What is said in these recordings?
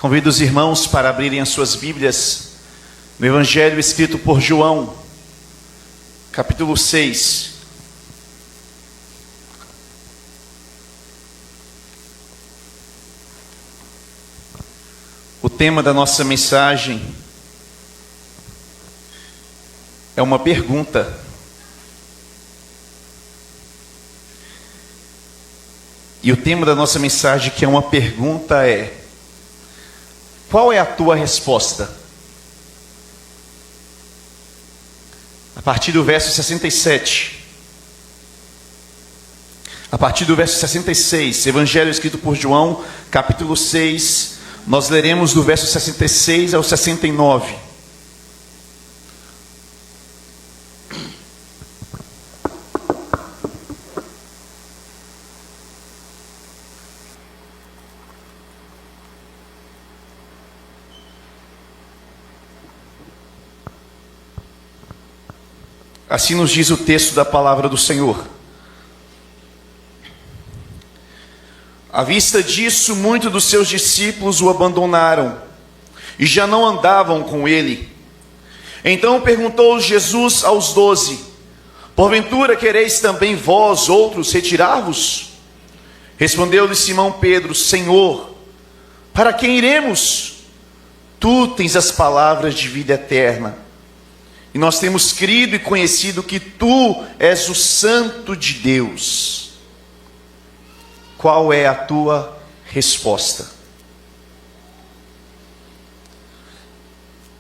Convido os irmãos para abrirem as suas Bíblias no Evangelho escrito por João, capítulo 6. O tema da nossa mensagem é uma pergunta. E o tema da nossa mensagem, que é uma pergunta, é: qual é a tua resposta? A partir do verso 67. A partir do verso 66, Evangelho escrito por João, capítulo 6, nós leremos do verso 66 ao 69. Assim nos diz o texto da palavra do Senhor. À vista disso, muitos dos seus discípulos o abandonaram e já não andavam com ele. Então perguntou Jesus aos 12: porventura quereis também vós outros retirar-vos? Respondeu-lhe Simão Pedro: Senhor, para quem iremos? Tu tens as palavras de vida eterna. E nós temos crido e conhecido que Tu és o Santo de Deus. Qual é a tua resposta?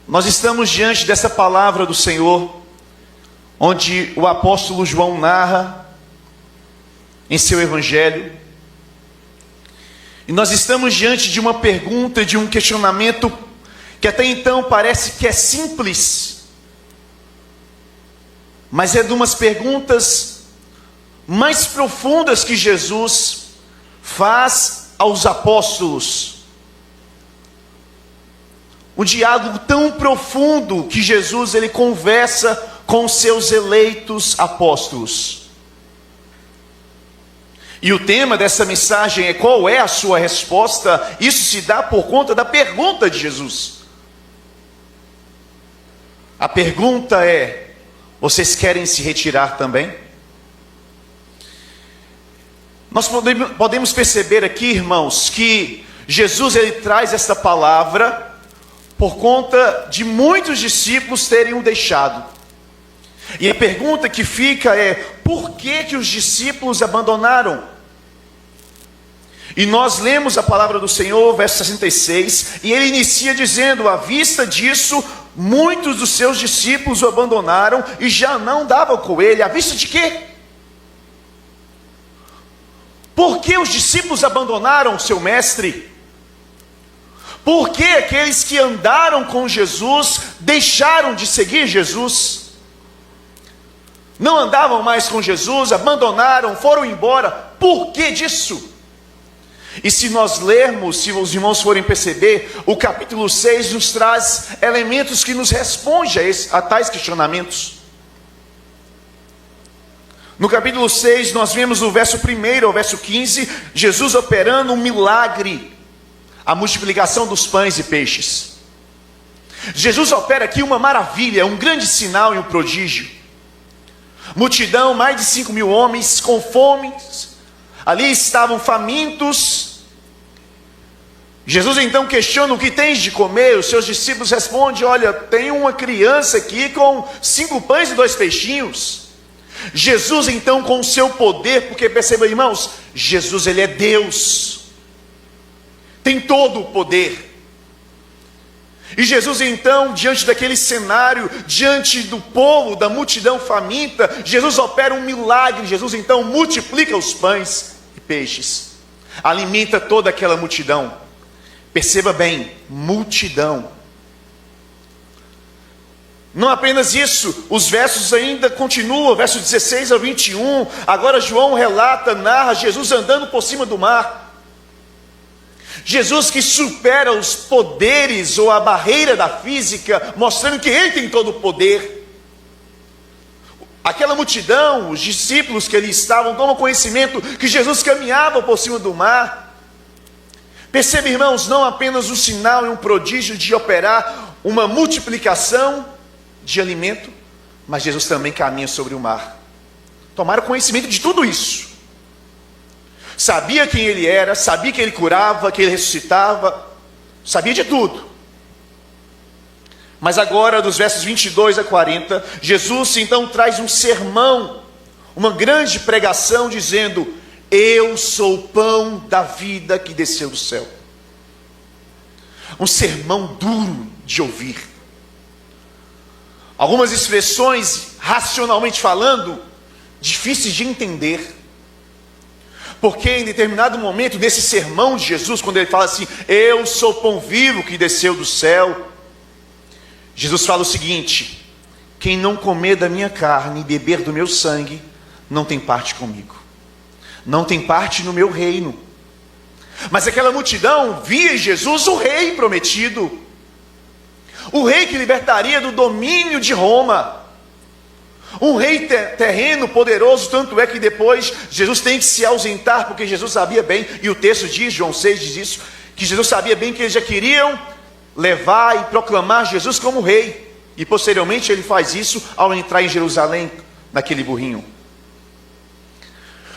Nós estamos diante dessa palavra do Senhor, onde o apóstolo João narra em seu Evangelho. E nós estamos diante de uma pergunta, de um questionamento que até então parece que é simples, mas é de umas perguntas mais profundas que Jesus faz aos apóstolos. Um diálogo tão profundo que Jesus ele conversa com seus eleitos apóstolos. E o tema dessa mensagem é: qual é a sua resposta? Isso se dá por conta da pergunta de Jesus. A pergunta é: vocês querem se retirar também? Nós podemos perceber aqui, irmãos, que Jesus ele traz essa palavra por conta de muitos discípulos terem o deixado. E a pergunta que fica é: por que os discípulos abandonaram? E nós lemos a palavra do Senhor, verso 66, e ele inicia dizendo: à vista disso, muitos dos seus discípulos o abandonaram e já não davam com ele. À vista de quê? Por que os discípulos abandonaram o seu mestre? Por que aqueles que andaram com Jesus deixaram de seguir Jesus? Não andavam mais com Jesus, abandonaram, foram embora. Por que disso? E se nós lermos, se os irmãos forem perceber, o capítulo 6 nos traz elementos que nos respondem a tais questionamentos. No capítulo 6, nós vemos do verso 1 ao verso 15, Jesus operando um milagre, a multiplicação dos pães e peixes. Jesus opera aqui uma maravilha, um grande sinal e um prodígio. Multidão, mais de 5.000 homens com fome, ali estavam famintos. Jesus então questiona: o que tens de comer? Os seus discípulos respondem: olha, tem uma criança aqui com 5 pães e 2 peixinhos. Jesus então, com o seu poder, porque perceba, irmãos, Jesus ele é Deus, tem todo o poder. E Jesus então, diante daquele cenário, diante do povo, da multidão faminta, Jesus opera um milagre. Jesus então multiplica os pães e peixes, alimenta toda aquela multidão. Perceba bem, multidão. Não apenas isso, os versos ainda continuam, verso 16 ao 21, agora João relata, narra Jesus andando por cima do mar. Jesus que supera os poderes ou a barreira da física, mostrando que Ele tem todo o poder. Aquela multidão, os discípulos que ali estavam, tomam conhecimento que Jesus caminhava por cima do mar. Perceba, irmãos, não apenas um sinal e um prodígio de operar uma multiplicação de alimento, mas Jesus também caminha sobre o mar. Tomaram conhecimento de tudo isso. Sabia quem ele era, sabia que ele curava, que ele ressuscitava, sabia de tudo. Mas agora, dos versos 22 a 40, Jesus então traz um sermão, uma grande pregação, dizendo: eu sou o pão da vida que desceu do céu. Um sermão duro de ouvir. Algumas expressões, racionalmente falando, difíceis de entender. Porque em determinado momento, nesse sermão de Jesus, quando ele fala assim: eu sou o pão vivo que desceu do céu, Jesus fala o seguinte: quem não comer da minha carne e beber do meu sangue, não tem parte comigo, não tem parte no meu reino. Mas aquela multidão via em Jesus o rei prometido, o rei que libertaria do domínio de Roma, um rei terreno poderoso. Tanto é que depois Jesus tem que se ausentar, porque Jesus sabia bem, e o texto diz, João 6 diz isso, que Jesus sabia bem que eles já queriam levar e proclamar Jesus como rei, e posteriormente ele faz isso ao entrar em Jerusalém, naquele burrinho.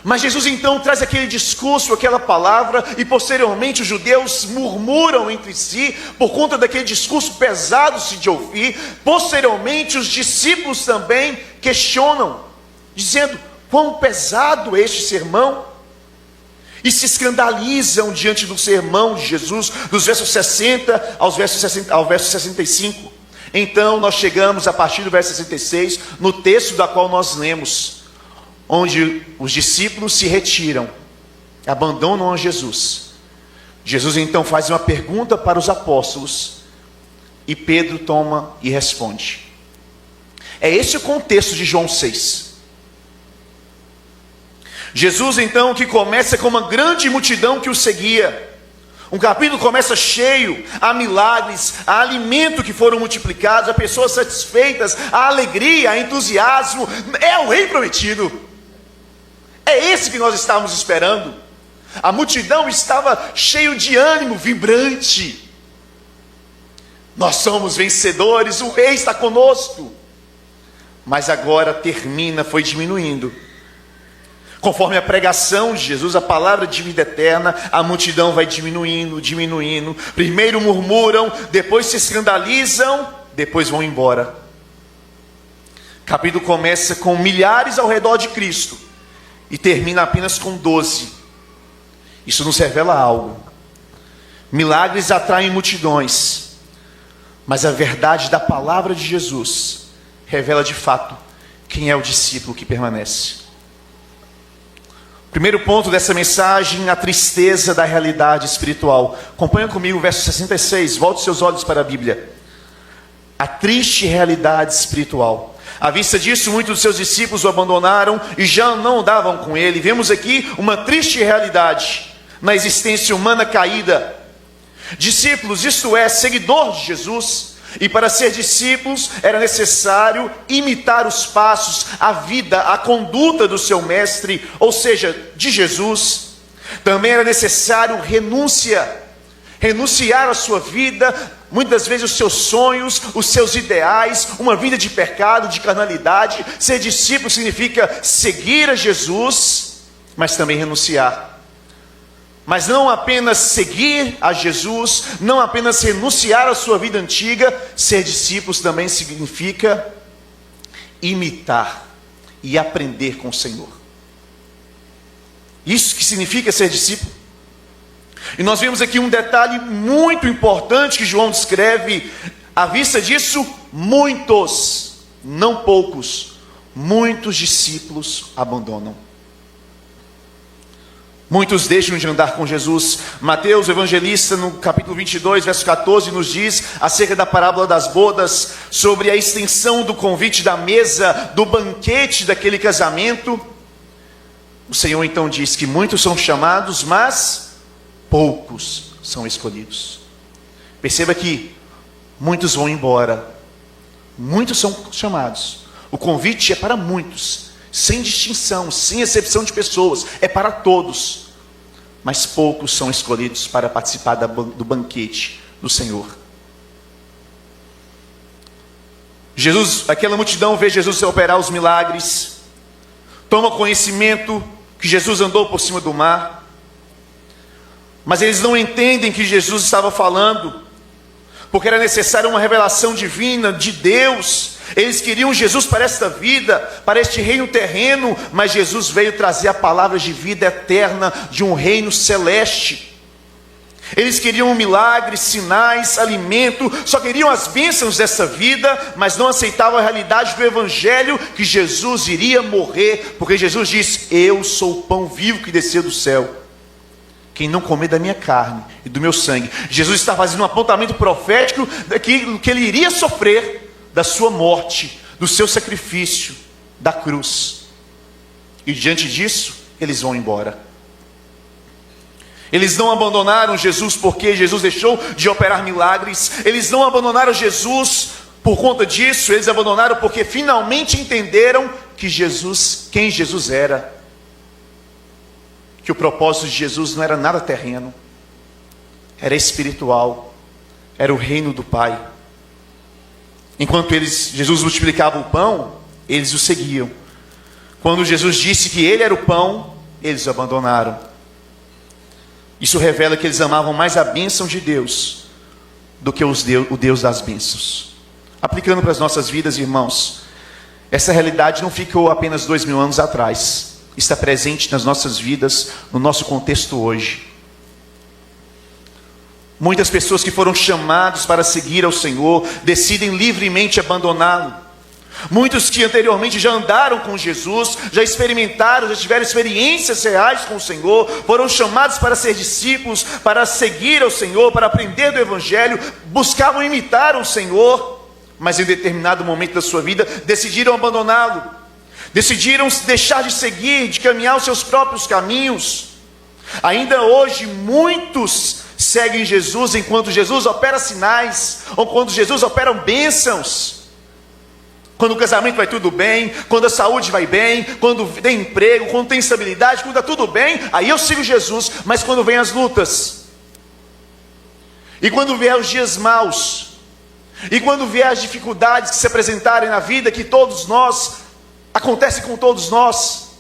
Mas Jesus então traz aquele discurso, aquela palavra, e posteriormente os judeus murmuram entre si, por conta daquele discurso pesado de ouvir. Posteriormente os discípulos também questionam, dizendo: quão pesado é este sermão? E se escandalizam diante do sermão de Jesus, dos versos 60 ao verso 65. Então nós chegamos a partir do verso 66, no texto da qual nós lemos, onde os discípulos se retiram, abandonam a Jesus. Jesus então faz uma pergunta para os apóstolos, e Pedro toma e responde. É esse o contexto de João 6. Jesus então, que começa com uma grande multidão que o seguia, um capítulo começa cheio, há milagres, há alimento que foram multiplicados, há pessoas satisfeitas, há alegria, há entusiasmo. É o rei prometido. É esse que nós estávamos esperando. A multidão estava cheio de ânimo, vibrante. Nós somos vencedores, o rei está conosco. Mas agora termina, foi diminuindo. Conforme a pregação de Jesus, a palavra de vida eterna, a multidão vai diminuindo, diminuindo. Primeiro murmuram, depois se escandalizam, depois vão embora. O capítulo começa com milhares ao redor de Cristo e termina apenas com 12. Isso nos revela algo. Milagres atraem multidões, mas a verdade da palavra de Jesus revela de fato quem é o discípulo que permanece. Primeiro ponto dessa mensagem: a tristeza da realidade espiritual. Acompanha comigo o verso 66, volte seus olhos para a Bíblia. A triste realidade espiritual. À vista disso, muitos dos seus discípulos o abandonaram e já não andavam com ele. Vemos aqui uma triste realidade na existência humana caída. Discípulos, isto é, seguidor de Jesus, e para ser discípulos era necessário imitar os passos, a vida, a conduta do seu mestre, ou seja, de Jesus. Também era necessário renunciar à sua vida, muitas vezes os seus sonhos, os seus ideais, uma vida de pecado, de carnalidade. Ser discípulo significa seguir a Jesus, mas também renunciar. Mas não apenas seguir a Jesus, não apenas renunciar à sua vida antiga. Ser discípulos também significa imitar e aprender com o Senhor. Isso que significa ser discípulo. E nós vemos aqui um detalhe muito importante que João descreve. À vista disso, muitos, não poucos, muitos discípulos abandonam. Muitos deixam de andar com Jesus. Mateus, o evangelista, no capítulo 22, verso 14, nos diz acerca da parábola das bodas, sobre a extensão do convite da mesa, do banquete daquele casamento. O Senhor então diz que muitos são chamados, mas poucos são escolhidos. Perceba que muitos vão embora, muitos são chamados. O convite é para muitos, sem distinção, sem exceção de pessoas, é para todos. mas poucos são escolhidos para participar do banquete do Senhor. Aquela multidão vê Jesus operar os milagres, toma conhecimento que Jesus andou por cima do mar, mas eles não entendem que Jesus estava falando, porque era necessária uma revelação divina de Deus. Eles queriam Jesus para esta vida, para este reino terreno, mas Jesus veio trazer a palavra de vida eterna de um reino celeste. Eles queriam milagres, sinais, alimento, só queriam as bênçãos dessa vida, mas não aceitavam a realidade do Evangelho, que Jesus iria morrer, porque Jesus diz: eu sou o pão vivo que desceu do céu. Quem não comer da minha carne e do meu sangue. Jesus está fazendo um apontamento profético daquilo que ele iria sofrer, da sua morte, do seu sacrifício, da cruz. E diante disso, eles vão embora. Eles não abandonaram Jesus porque Jesus deixou de operar milagres. Eles não abandonaram Jesus por conta disso. Eles abandonaram porque finalmente entenderam que quem Jesus era. Que o propósito de Jesus não era nada terreno, era espiritual, era o reino do Pai. Enquanto Jesus multiplicava o pão, eles o seguiam. Quando Jesus disse que ele era o pão, eles o abandonaram. Isso revela que eles amavam mais a bênção de Deus do que o Deus das bênçãos. Aplicando para as nossas vidas, irmãos, essa realidade não ficou apenas 2000 anos atrás. Está presente nas nossas vidas, no nosso contexto hoje. Muitas pessoas que foram chamados para seguir ao Senhor decidem livremente abandoná-lo. Muitos que anteriormente já andaram com Jesus, já experimentaram, já tiveram experiências reais com o Senhor, foram chamados para ser discípulos, para seguir ao Senhor, para aprender do Evangelho, buscavam imitar o Senhor, mas em determinado momento da sua vida decidiram abandoná-lo. Decidiram deixar de seguir, de caminhar os seus próprios caminhos. Ainda hoje, muitos seguem Jesus enquanto Jesus opera sinais, ou quando Jesus opera bênçãos. Quando o casamento vai tudo bem, quando a saúde vai bem, quando tem emprego, quando tem estabilidade, quando está tudo bem, aí eu sigo Jesus. Mas quando vem as lutas, e quando vier os dias maus, e quando vier as dificuldades que se apresentarem na vida, que todos nós acontece com todos nós.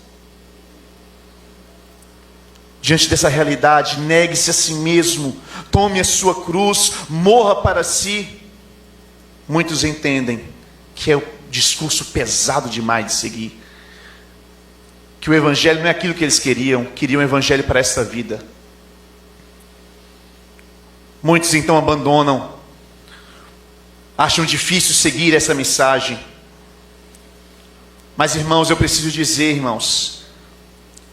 Diante dessa realidade, negue-se a si mesmo, tome a sua cruz, morra para si. Muitos entendem que é o discurso pesado demais de seguir, que o Evangelho não é aquilo que eles queriam o Evangelho para esta vida. Muitos então abandonam, acham difícil seguir essa mensagem. Mas, irmãos, eu preciso dizer, irmãos,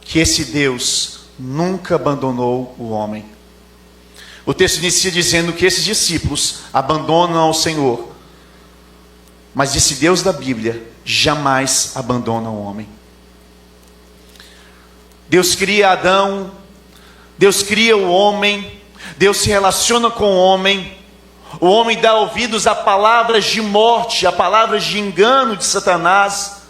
que esse Deus nunca abandonou o homem. O texto inicia dizendo que esses discípulos abandonam ao Senhor, mas esse Deus da Bíblia jamais abandona o homem. Deus cria Adão, Deus cria o homem, Deus se relaciona com o homem dá ouvidos a palavras de morte, a palavras de engano de Satanás,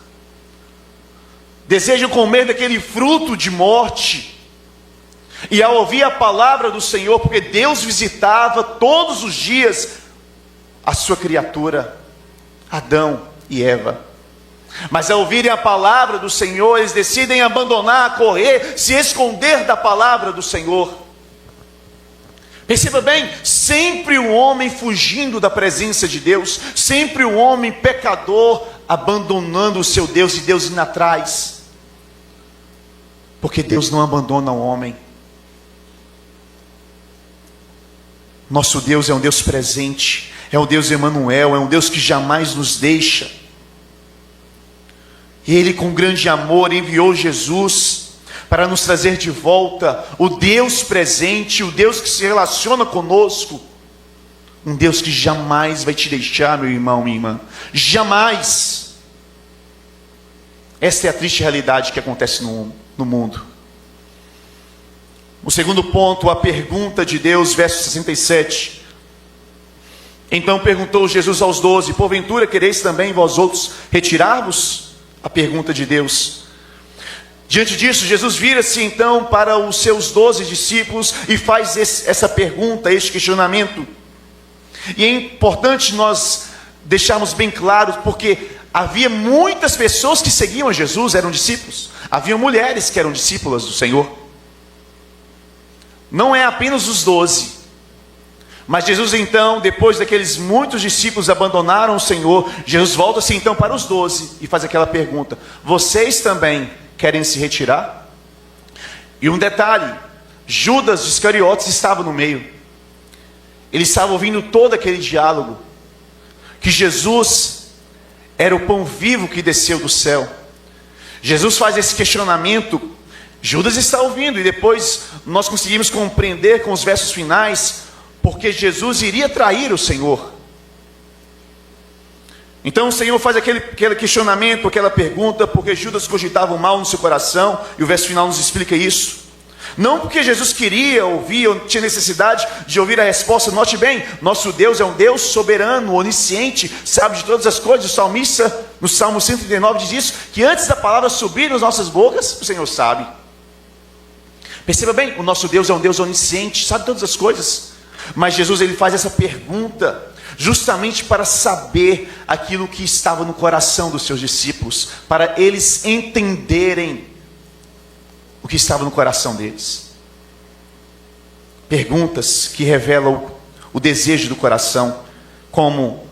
desejam comer daquele fruto de morte, e ao ouvir a palavra do Senhor, porque Deus visitava todos os dias a sua criatura, Adão e Eva, mas ao ouvirem a palavra do Senhor, eles decidem abandonar, correr, se esconder da palavra do Senhor. Perceba bem, sempre o homem fugindo da presença de Deus, sempre o homem pecador abandonando o seu Deus e Deus indo atrás, porque Deus não abandona o homem. Nosso Deus é um Deus presente, é um Deus Emanuel, é um Deus que jamais nos deixa. E Ele, com grande amor, enviou Jesus para nos trazer de volta o Deus presente, o Deus que se relaciona conosco, um Deus que jamais vai te deixar, meu irmão, minha irmã, jamais. Esta é a triste realidade que acontece no mundo. O segundo ponto, a pergunta de Deus, verso 67. Então perguntou Jesus aos 12: porventura quereis também vós outros retirar-vos? A pergunta de Deus. Diante disso, Jesus vira-se então para os seus 12 discípulos e faz essa pergunta, este questionamento. E é importante nós deixarmos bem claro, porque havia muitas pessoas que seguiam a Jesus, eram discípulos. Havia mulheres que eram discípulas do Senhor. Não é apenas os 12. Mas Jesus então, depois daqueles muitos discípulos abandonaram o Senhor, Jesus volta-se então para os 12 e faz aquela pergunta: vocês também querem se retirar? E um detalhe, Judas Iscariotes estava no meio. Ele estava ouvindo todo aquele diálogo, que Jesus era o pão vivo que desceu do céu. Jesus faz esse questionamento, Judas está ouvindo, e depois nós conseguimos compreender com os versos finais, porque Jesus iria trair o Senhor. Então o Senhor faz aquele questionamento, aquela pergunta, porque Judas cogitava o mal no seu coração, e o verso final nos explica isso. Não porque Jesus queria ouvir, ou tinha necessidade de ouvir a resposta. Note bem, nosso Deus é um Deus soberano, onisciente, sabe de todas as coisas. O salmista, no Salmo 139, diz isso, que antes da palavra subir nas nossas bocas, o Senhor sabe. Perceba bem, o nosso Deus é um Deus onisciente, sabe todas as coisas. Mas Jesus, ele faz essa pergunta justamente para saber aquilo que estava no coração dos seus discípulos, para eles entenderem o que estava no coração deles. Perguntas que revelam o desejo do coração, como: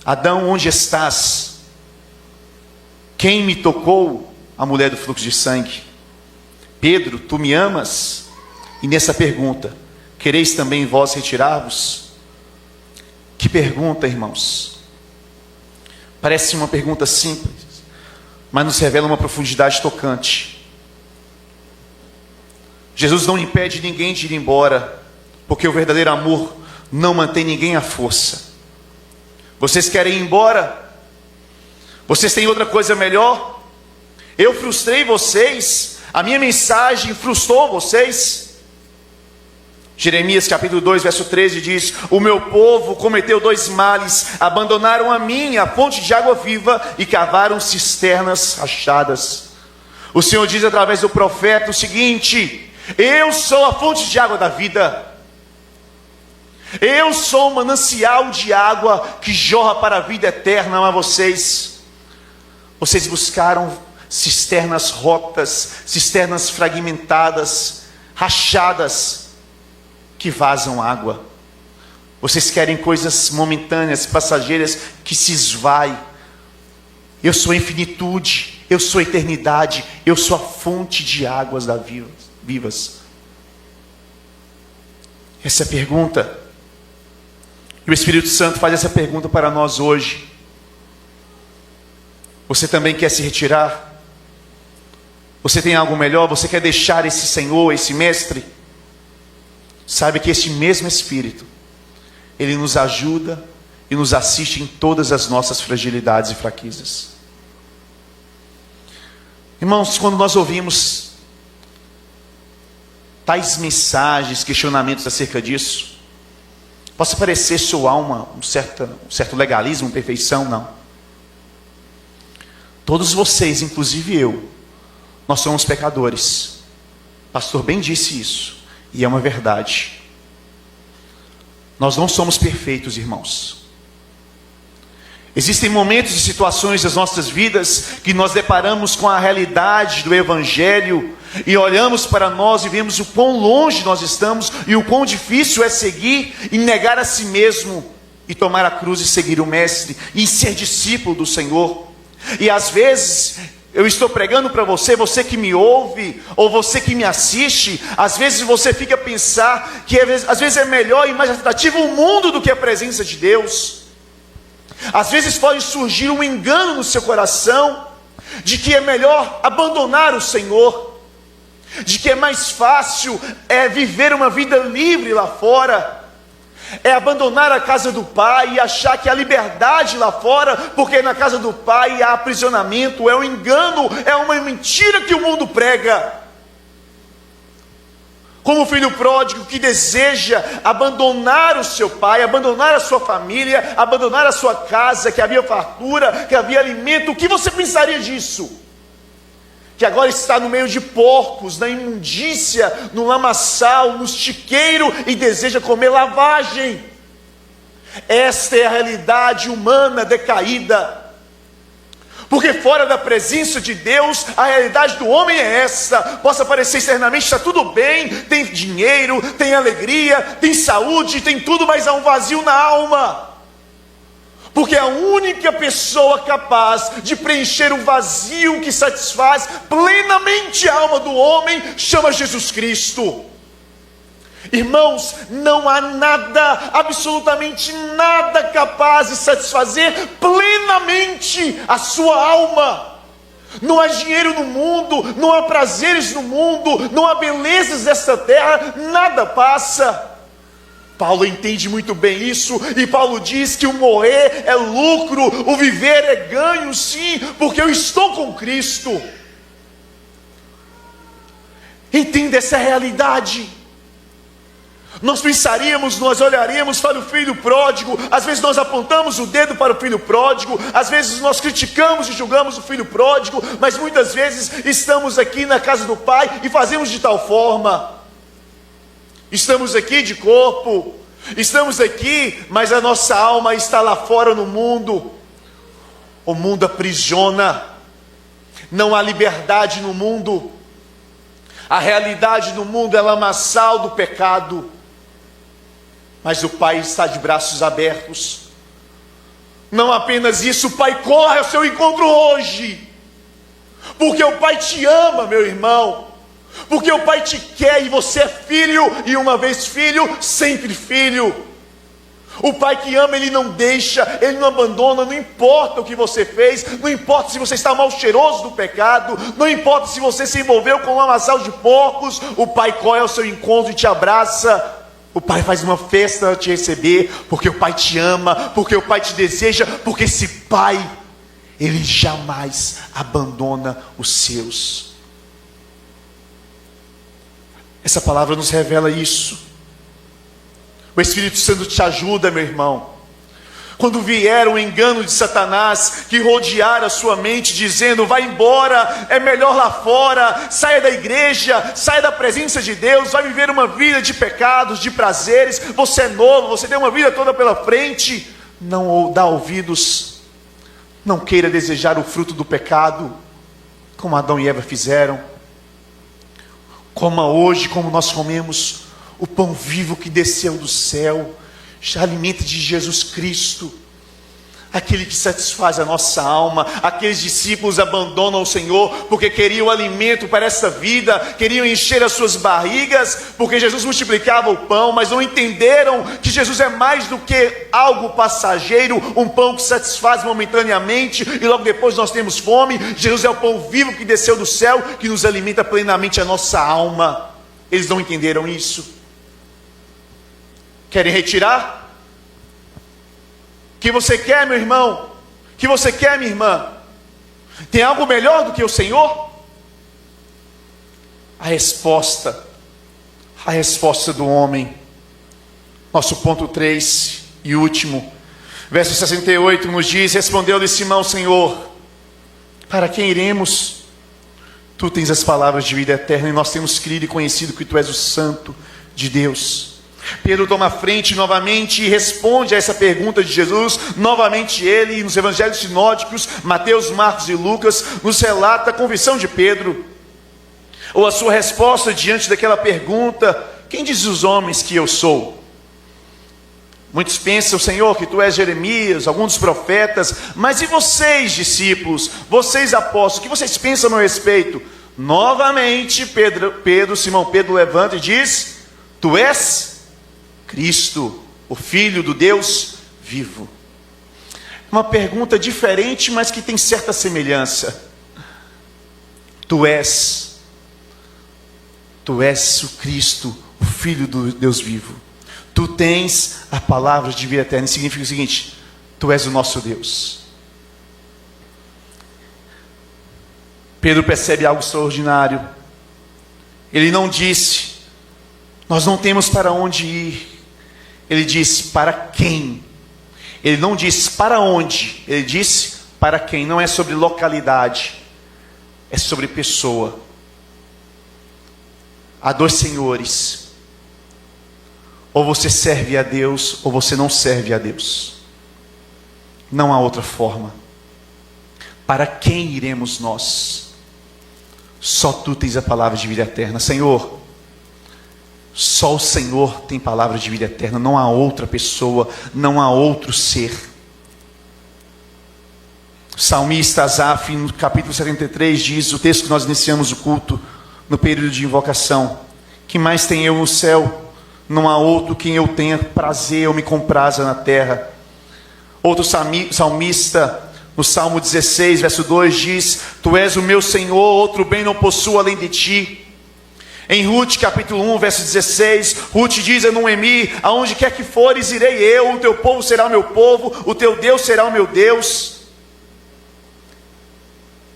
Adão, onde estás? Quem me tocou? A mulher do fluxo de sangue. Pedro, tu me amas? E nessa pergunta: quereis também vós retirar-vos? Que pergunta, irmãos! Parece uma pergunta simples, mas nos revela uma profundidade tocante. Jesus não impede ninguém de ir embora, porque o verdadeiro amor não mantém ninguém à força. Vocês querem ir embora? Vocês têm outra coisa melhor? Eu frustrei vocês? A minha mensagem frustrou vocês? Jeremias capítulo 2, verso 13 diz: o meu povo cometeu 2 males, abandonaram a mim, a fonte de água viva, e cavaram cisternas rachadas. O Senhor diz através do profeta o seguinte: eu sou a fonte de água da vida. Eu sou o manancial de água que jorra para a vida eterna. Mas vocês buscaram cisternas rotas, cisternas fragmentadas, rachadas, que vazam água. Vocês querem coisas momentâneas, passageiras, que se esvaem. Eu sou a infinitude, eu sou a eternidade, eu sou a fonte de águas vivas. Essa é a pergunta. E o Espírito Santo faz essa pergunta para nós hoje. Você também quer se retirar? Você tem algo melhor? Você quer deixar esse Senhor, esse Mestre? Saiba que esse mesmo Espírito, ele nos ajuda e nos assiste em todas as nossas fragilidades e fraquezas. Irmãos, quando nós ouvimos tais mensagens, questionamentos acerca disso, possa parecer soar um certo legalismo, perfeição. Não. Todos vocês, inclusive eu, nós somos pecadores. O pastor bem disse isso. E é uma verdade. Nós não somos perfeitos, irmãos. Existem momentos e situações das nossas vidas que nós deparamos com a realidade do Evangelho e olhamos para nós e vemos o quão longe nós estamos e o quão difícil é seguir e negar a si mesmo e tomar a cruz e seguir o Mestre e ser discípulo do Senhor. E às vezes eu estou pregando para você, você que me ouve, ou você que me assiste, às vezes você fica a pensar que às vezes é melhor e mais atrativo o mundo do que a presença de Deus. Às vezes pode surgir um engano no seu coração, de que é melhor abandonar o Senhor, de que é mais fácil viver uma vida livre lá fora, é abandonar a casa do Pai e achar que há liberdade lá fora, porque na casa do Pai há aprisionamento, é um engano, é uma mentira que o mundo prega. Como o filho pródigo que deseja abandonar o seu pai, abandonar a sua família, abandonar a sua casa, que havia fartura, que havia alimento. O que você pensaria disso? que agora está no meio de porcos, na imundícia, no lamaçal, no estiqueiro e deseja comer lavagem. Esta é a realidade humana decaída. Porque fora da presença de Deus, a realidade do homem é essa. Possa parecer externamente, está tudo bem, tem dinheiro, tem alegria, tem saúde, tem tudo, mas há um vazio na alma. Porque a única pessoa capaz de preencher o vazio que satisfaz plenamente a alma do homem chama Jesus Cristo. Irmãos, não há nada, absolutamente nada capaz de satisfazer plenamente a sua alma. Não há dinheiro no mundo, não há prazeres no mundo, não há belezas desta terra, nada passa. Paulo entende muito bem isso, e Paulo diz que o morrer é lucro, o viver é ganho, sim, porque eu estou com Cristo. Entenda essa realidade. Nós pensaríamos, nós olharíamos para o filho pródigo, às vezes nós apontamos o dedo para o filho pródigo, às vezes nós criticamos e julgamos o filho pródigo, mas muitas vezes estamos aqui na casa do Pai e fazemos de tal forma. Estamos aqui de corpo, estamos aqui, mas a nossa alma está lá fora no mundo. O mundo aprisiona, não há liberdade no mundo. A realidade do mundo é lamaçal do pecado. Mas o Pai está de braços abertos. Não apenas isso, o Pai corre ao seu encontro hoje. Porque o Pai te ama, meu irmão. Porque o Pai te quer e você é filho. E uma vez filho, sempre filho. O Pai que ama, Ele não deixa, Ele não abandona. Não importa o que você fez, não importa se você está mal cheiroso do pecado, não importa se você se envolveu com um lamaçal de porcos, o Pai corre ao seu encontro e te abraça. O Pai faz uma festa para te receber, porque o Pai te ama, porque o Pai te deseja, porque esse Pai, Ele jamais abandona os seus. Essa palavra nos revela isso. O Espírito Santo te ajuda, meu irmão. Quando vier o engano de Satanás, que rodear a sua mente, dizendo, vai embora, é melhor lá fora, saia da igreja, saia da presença de Deus, vai viver uma vida de pecados, de prazeres, você é novo, você tem uma vida toda pela frente, não dá ouvidos, não queira desejar o fruto do pecado, como Adão e Eva fizeram. Coma hoje, como nós comemos, o pão vivo que desceu do céu, alimento de Jesus Cristo, aquele que satisfaz a nossa alma. Aqueles discípulos abandonam o Senhor porque queriam alimento para essa vida, queriam encher as suas barrigas, porque Jesus multiplicava o pão, mas não entenderam que Jesus é mais do que algo passageiro, um pão que satisfaz momentaneamente e logo depois nós temos fome. Jesus é o pão vivo que desceu do céu, que nos alimenta plenamente a nossa alma. Eles não entenderam isso. Querem retirar? Que você quer, meu irmão? Que você quer, minha irmã? Tem algo melhor do que o Senhor? A resposta do homem. Nosso ponto 3 e último. Verso 68 nos diz, respondeu-lhe Simão, Senhor, para quem iremos? Tu tens as palavras de vida eterna e nós temos crido e conhecido que Tu és o Santo de Deus. Pedro toma a frente novamente e responde a essa pergunta de Jesus. Novamente ele, nos evangelhos sinóticos, Mateus, Marcos e Lucas, nos relata a confissão de Pedro, ou a sua resposta diante daquela pergunta: quem diz os homens que eu sou? Muitos pensam, Senhor, que Tu és Jeremias, alguns dos profetas, mas e vocês, discípulos, vocês apóstolos, o que vocês pensam a meu respeito? Novamente Simão Pedro levanta e diz: Tu és Cristo, o Filho do Deus vivo. Uma pergunta diferente, mas que tem certa semelhança. Tu és o Cristo, o Filho do Deus vivo. Tu tens a palavra de vida eterna. Significa o seguinte: Tu és o nosso Deus. Pedro percebe algo extraordinário. Ele não disse, nós não temos para onde ir. Ele disse, para quem? Ele não disse para onde, ele disse para quem. Não é sobre localidade, é sobre pessoa. Há dois senhores. Ou você serve a Deus, ou você não serve a Deus. Não há outra forma. Para quem iremos nós? Só tu tens a palavra de vida eterna. Senhor, só o Senhor tem palavra de vida eterna. Não há outra pessoa, não há outro ser. O salmista Asaf, no capítulo 73, diz, o texto que nós iniciamos o culto, no período de invocação: que mais tem eu no céu? Não há outro quem eu tenha prazer ou me compraza na terra. Outro salmista, no Salmo 16, verso 2, diz: tu és o meu Senhor, outro bem não possuo além de ti. Em Ruth, capítulo 1, verso 16, Ruth diz a Noemi: aonde quer que fores, irei eu, o teu povo será o meu povo, o teu Deus será o meu Deus.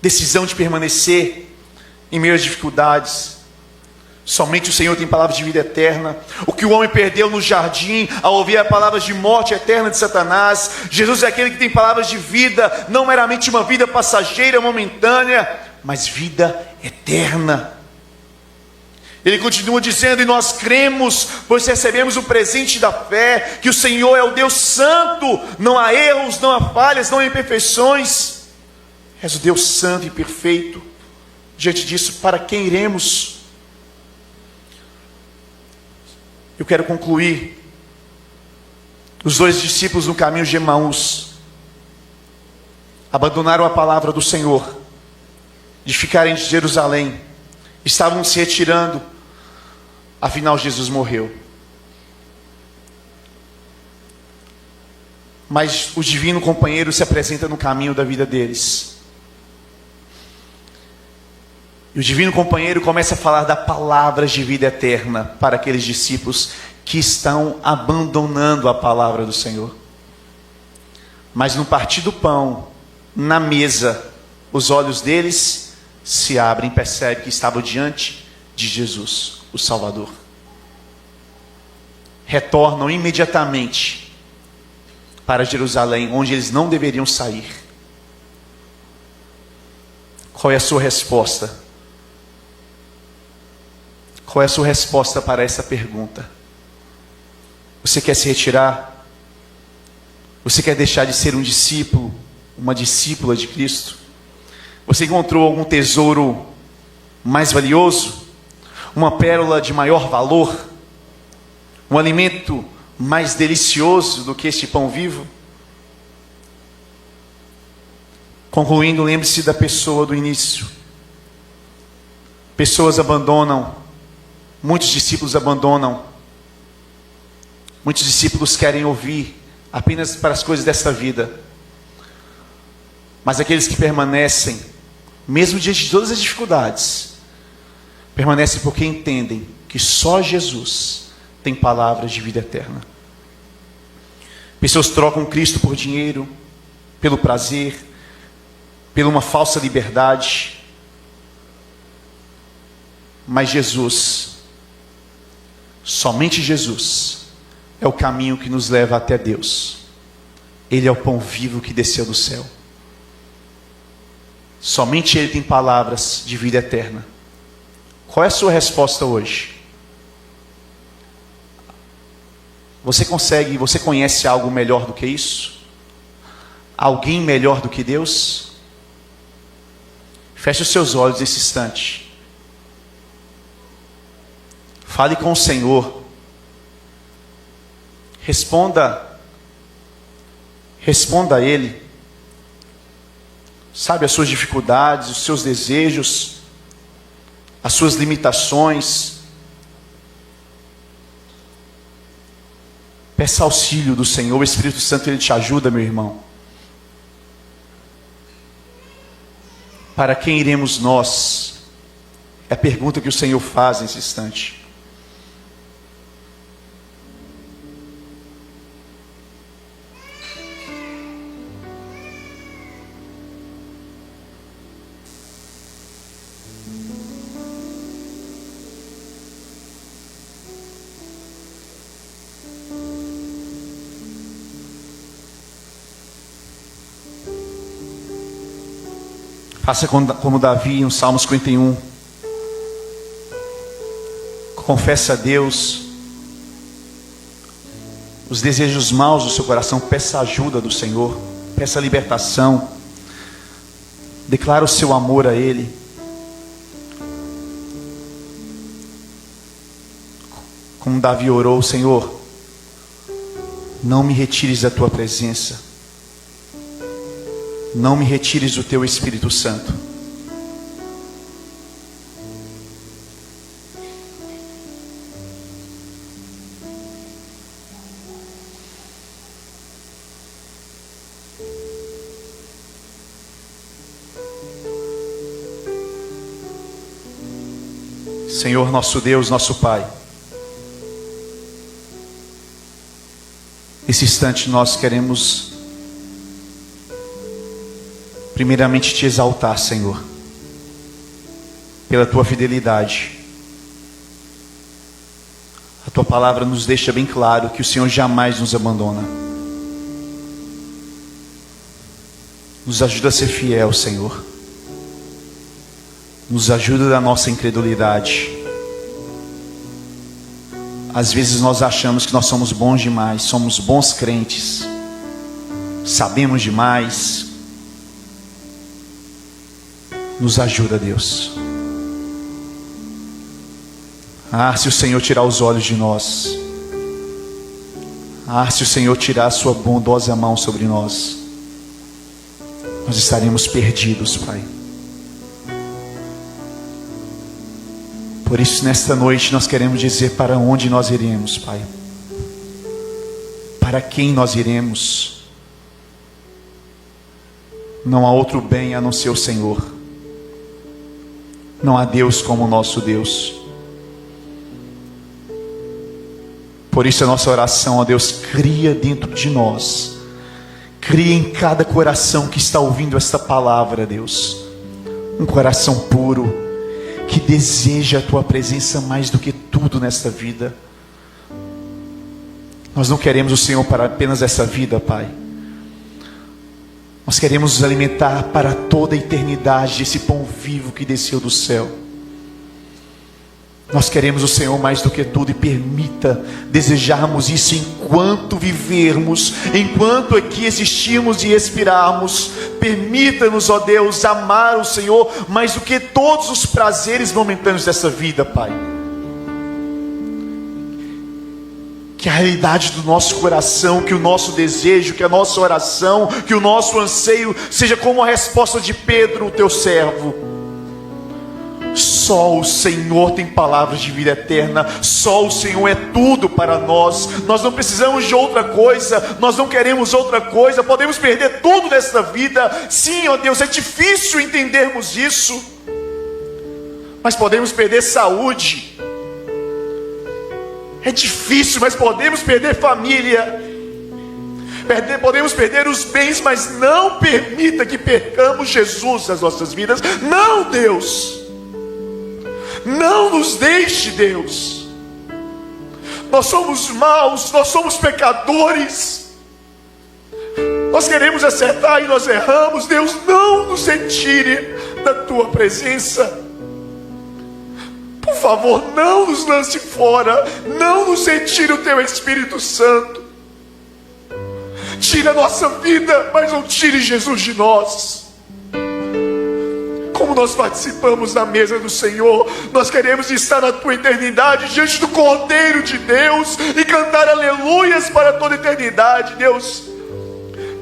Decisão de permanecer em meio às dificuldades. Somente o Senhor tem palavras de vida eterna. O que o homem perdeu no jardim, ao ouvir as palavras de morte eterna de Satanás, Jesus é aquele que tem palavras de vida, não meramente uma vida passageira, momentânea, mas vida eterna. Ele continua dizendo: e nós cremos, pois recebemos o presente da fé, que o Senhor é o Deus santo, não há erros, não há falhas, não há imperfeições. És o Deus santo e perfeito. Diante disso, para quem iremos? Eu quero concluir. Os dois discípulos no caminho de Emaús abandonaram a palavra do Senhor, de ficarem de Jerusalém. Estavam se retirando. Afinal, Jesus morreu. Mas o divino companheiro se apresenta no caminho da vida deles. E o divino companheiro começa a falar da palavra de vida eterna para aqueles discípulos que estão abandonando a palavra do Senhor. Mas no partir do pão, na mesa, os olhos deles se abrem e percebem que estavam diante de Jesus, o Salvador. Retornam imediatamente para Jerusalém, onde eles não deveriam sair. Qual é a sua resposta? Qual é a sua resposta para essa pergunta? Você quer se retirar? Você quer deixar de ser um discípulo, uma discípula de Cristo? Você encontrou algum tesouro mais valioso? Uma pérola de maior valor? Um alimento mais delicioso do que este pão vivo? Concluindo, lembre-se da pessoa do início. Pessoas abandonam. Muitos discípulos abandonam. Muitos discípulos querem ouvir apenas para as coisas desta vida. Mas aqueles que permanecem, mesmo diante de todas as dificuldades, permanecem porque entendem que só Jesus tem palavras de vida eterna. Pessoas trocam Cristo por dinheiro, pelo prazer, por uma falsa liberdade. Mas Jesus, somente Jesus, é o caminho que nos leva até Deus. Ele é o pão vivo que desceu do céu. Somente Ele tem palavras de vida eterna. Qual é a sua resposta hoje? Você conhece algo melhor do que isso? Alguém melhor do que Deus? Feche os seus olhos nesse instante. Fale com o Senhor. Responda a Ele. Sabe, as suas dificuldades, os seus desejos, as suas limitações. Peça auxílio do Senhor. O Espírito Santo, Ele te ajuda, meu irmão. Para quem iremos nós? É a pergunta que o Senhor faz nesse instante. Faça como Davi no Salmo 51. Confesse a Deus os desejos maus do seu coração. Peça ajuda do Senhor. Peça libertação. Declara o seu amor a Ele. Como Davi orou: Senhor, não me retires da tua presença. Não me retires do teu Espírito Santo. Senhor, nosso Deus, nosso Pai, nesse instante nós queremos primeiramente te exaltar, Senhor, pela tua fidelidade. A tua palavra nos deixa bem claro que o Senhor jamais nos abandona. Nos ajuda a ser fiel, Senhor. Nos ajuda da nossa incredulidade. Às vezes nós achamos que nós somos bons demais, somos bons crentes, sabemos demais. Nos ajuda, Deus. Se o Senhor tirar os olhos de nós, se o Senhor tirar a sua bondosa mão sobre nós, nós estaremos perdidos, Pai. Por isso, nesta noite, nós queremos dizer para onde nós iremos, Pai. Para quem nós iremos. Não há outro bem a não ser o Senhor. Não há Deus como o nosso Deus. Por isso a nossa oração, ó Deus, cria dentro de nós, cria em cada coração que está ouvindo esta palavra, Deus, um coração puro, que deseja a tua presença mais do que tudo nesta vida. Nós não queremos o Senhor para apenas essa vida, Pai. Nós queremos nos alimentar para toda a eternidade desse pão vivo que desceu do céu. Nós queremos o Senhor mais do que tudo, e permita desejarmos isso enquanto vivermos, enquanto aqui existirmos e respirarmos. Permita-nos, ó Deus, amar o Senhor mais do que todos os prazeres momentâneos dessa vida, Pai. Que a realidade do nosso coração, que o nosso desejo, que a nossa oração, que o nosso anseio seja como a resposta de Pedro, o teu servo. Só o Senhor tem palavras de vida eterna. Só o Senhor é tudo para nós. Nós não precisamos de outra coisa. Nós não queremos outra coisa. Podemos perder tudo nesta vida. Sim, ó Deus, é difícil entendermos isso. Mas podemos perder saúde. É difícil, mas podemos perder família. Podemos perder os bens, mas não permita que percamos Jesus nas nossas vidas. Não, Deus. Não nos deixe, Deus. Nós somos maus, nós somos pecadores. Nós queremos acertar e nós erramos. Deus, não nos retire da tua presença. Por favor, não nos lance fora. Não nos retire o teu Espírito Santo. Tira a nossa vida, mas não tire Jesus de nós. Como nós participamos da mesa do Senhor, nós queremos estar na tua eternidade, diante do Cordeiro de Deus, e cantar aleluias para toda a eternidade. Deus,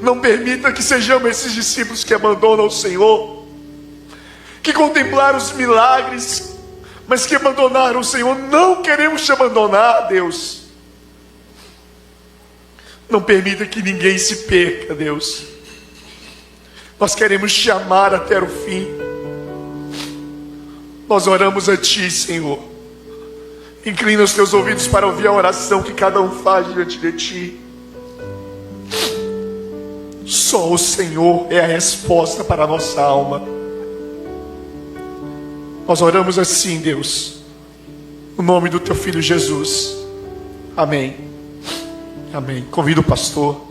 não permita que sejamos esses discípulos que abandonam o Senhor, que contemplaram os milagres, mas que abandonaram o Senhor. Não queremos te abandonar, Deus. Não permita que ninguém se perca, Deus. Nós queremos te amar até o fim. Nós oramos a ti, Senhor. Inclina os teus ouvidos para ouvir a oração que cada um faz diante de ti. Só o Senhor é a resposta para a nossa alma. Nós oramos assim, Deus, no nome do teu Filho Jesus. Amém. Amém. Convido o pastor